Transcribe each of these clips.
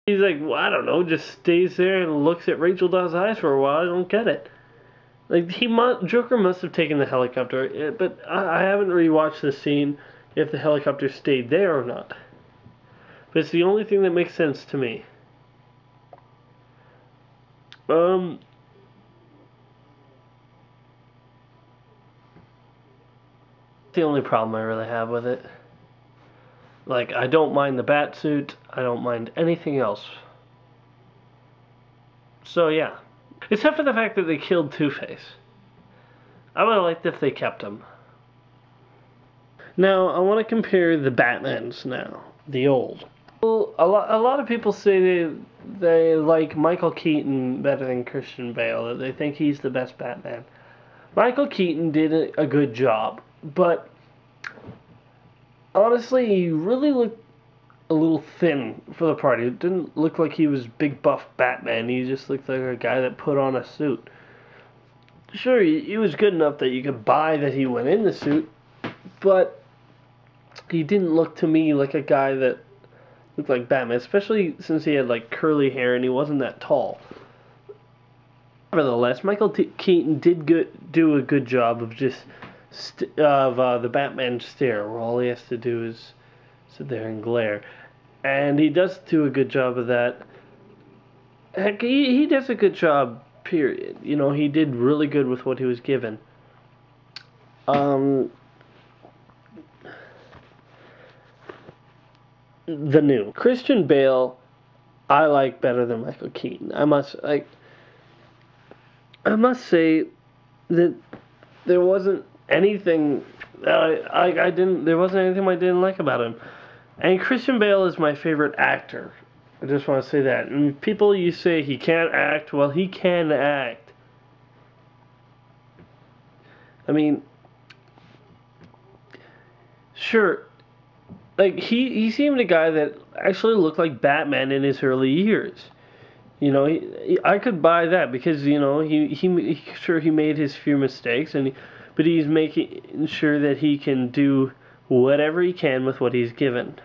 He's like, well, I don't know, just stays there and looks at Rachel Dawes' eyes for a while. I don't get it. Like, Joker must have taken the helicopter, but I haven't rewatched the scene if the helicopter stayed there or not. But it's the only thing that makes sense to me. The only problem I really have with it. Like, I don't mind the bat suit. I don't mind anything else. So, yeah. Except for the fact that they killed Two-Face. I would have liked if they kept him. Now, I want to compare the Batmans now. The old. A lot of people say they like Michael Keaton better than Christian Bale. That they think he's the best Batman. Michael Keaton did a good job, but honestly, he really looked a little thin for the part. It didn't look like he was big buff Batman. He just looked like a guy that put on a suit. Sure, he was good enough that you could buy that he went in the suit, but he didn't look to me like a guy that looked like Batman, especially since he had like curly hair and he wasn't that tall. Nevertheless, Michael Keaton did do a good job of just the Batman stare, where all he has to do is sit there and glare, and he does do a good job of that. Heck, he does a good job. Period. You know, he did really good with what he was given. The new Christian Bale, I like better than Michael Keaton. I must say that there wasn't anything that I didn't. There wasn't anything I didn't like about him. And Christian Bale is my favorite actor. I just want to say that. And people, you say he can't act. Well, he can act. I mean, sure. Like, he seemed a guy that actually looked like Batman in his early years. You know, I could buy that because, you know, he made his few mistakes, but he's making sure that he can do whatever he can with what he's given.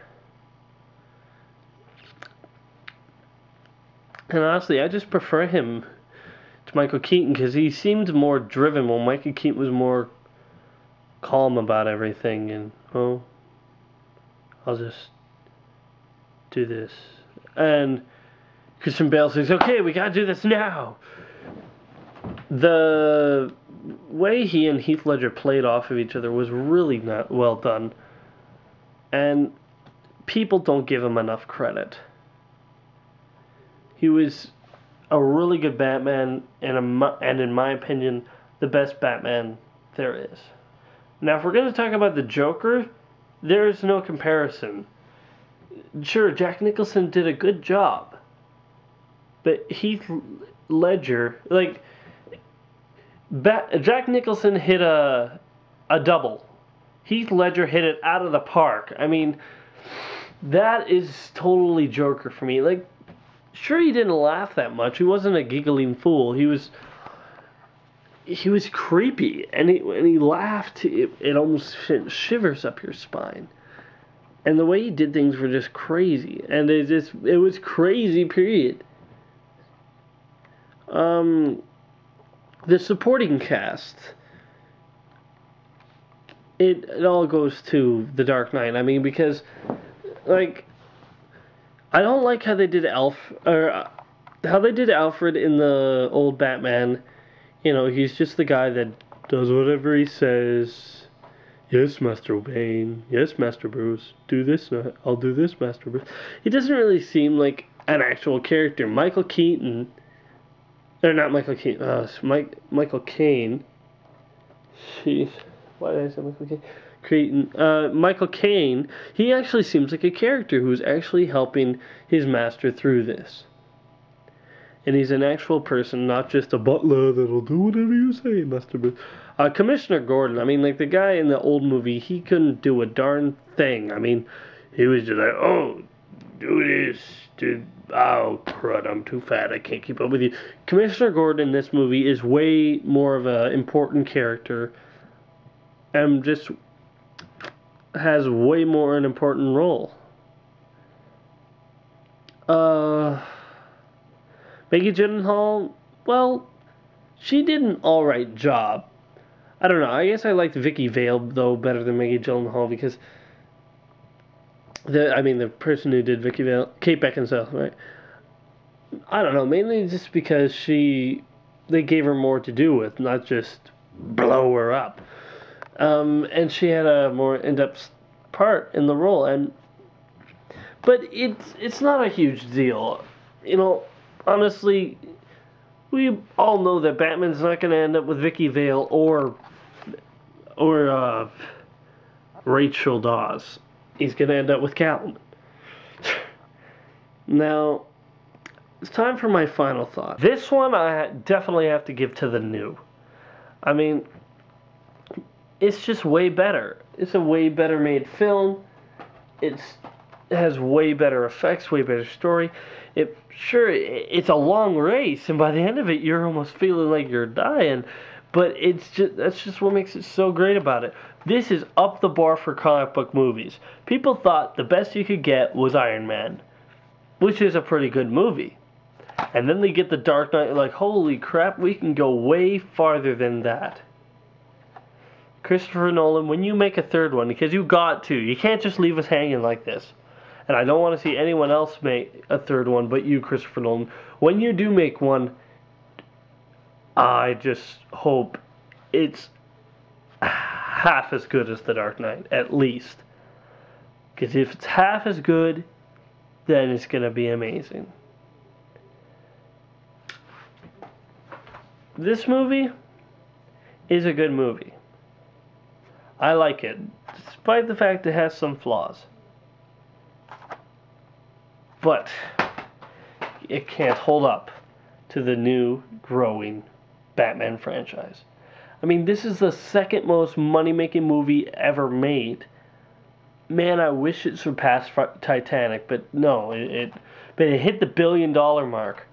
And honestly, I just prefer him to Michael Keaton because he seemed more driven, while Michael Keaton was more calm about everything. And, oh, I'll just do this. And Christian Bale says, okay, we gotta do this now. The way he and Heath Ledger played off of each other was really not well done. And people don't give him enough credit. He was a really good Batman, and in my opinion, the best Batman there is. Now, if we're going to talk about the Joker, there is no comparison. Sure, Jack Nicholson did a good job, but Heath Ledger, like, Jack Nicholson hit a double. Heath Ledger hit it out of the park. I mean, that is totally Joker for me. Like, sure, he didn't laugh that much. He wasn't a giggling fool. He was creepy, and when he laughed, it almost shivers up your spine. And the way he did things were just crazy, and it was crazy. Period. The supporting cast, it all goes to The Dark Knight. I mean, because, like, I don't like how they did how they did Alfred in the old Batman. You know, he's just the guy that does whatever he says. Yes, Master Wayne. Yes, Master Bruce. Do this. I'll do this, Master Bruce. He doesn't really seem like an actual character. Michael Keaton, or not Michael Keaton. Michael Caine. Jeez, why did I say Michael Keaton? Michael Caine, he actually seems like a character who's actually helping his master through this. And he's an actual person, not just a butler that'll do whatever you say, Master Bruce. Commissioner Gordon, I mean, like, the guy in the old movie, he couldn't do a darn thing. I mean, he was just like, oh, do this, oh, crud, I'm too fat, I can't keep up with you. Commissioner Gordon in this movie is way more of an important character, and just has way more an important role. Maggie Gyllenhaal, well, she did an alright job. I don't know. I guess I liked Vicky Vale though better than Maggie Gyllenhaal because the person who did Vicky Vale, Kate Beckinsale, right? I don't know. Mainly just because they gave her more to do with, not just blow her up. And she had a more in-depth part in the role, but it's not a huge deal. Honestly, we all know that Batman's not going to end up with Vicky Vale or Rachel Dawes. He's going to end up with Catwoman. Now, it's time for my final thought. This one I definitely have to give to the new. I mean, it's just way better. It's a way better made film. It has way better effects, way better story. It's a long race, and by the end of it, you're almost feeling like you're dying. But that's just what makes it so great about it. This is up the bar for comic book movies. People thought the best you could get was Iron Man, which is a pretty good movie. And then they get the Dark Knight, like, holy crap, we can go way farther than that. Christopher Nolan, when you make a third one, because you got to, you can't just leave us hanging like this. And I don't want to see anyone else make a third one but you, Christopher Nolan. When you do make one, I just hope it's half as good as The Dark Knight, at least. Because if it's half as good, then it's going to be amazing. This movie is a good movie. I like it, despite the fact it has some flaws. But it can't hold up to the new, growing Batman franchise. I mean, this is the second most money-making movie ever made. Man, I wish it surpassed Titanic, but no, it hit the $1 billion mark.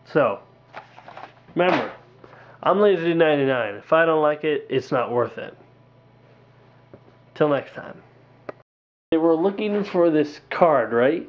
So, remember, I'm Lazy99. If I don't like it, it's not worth it. Till next time. They were looking for this card, right?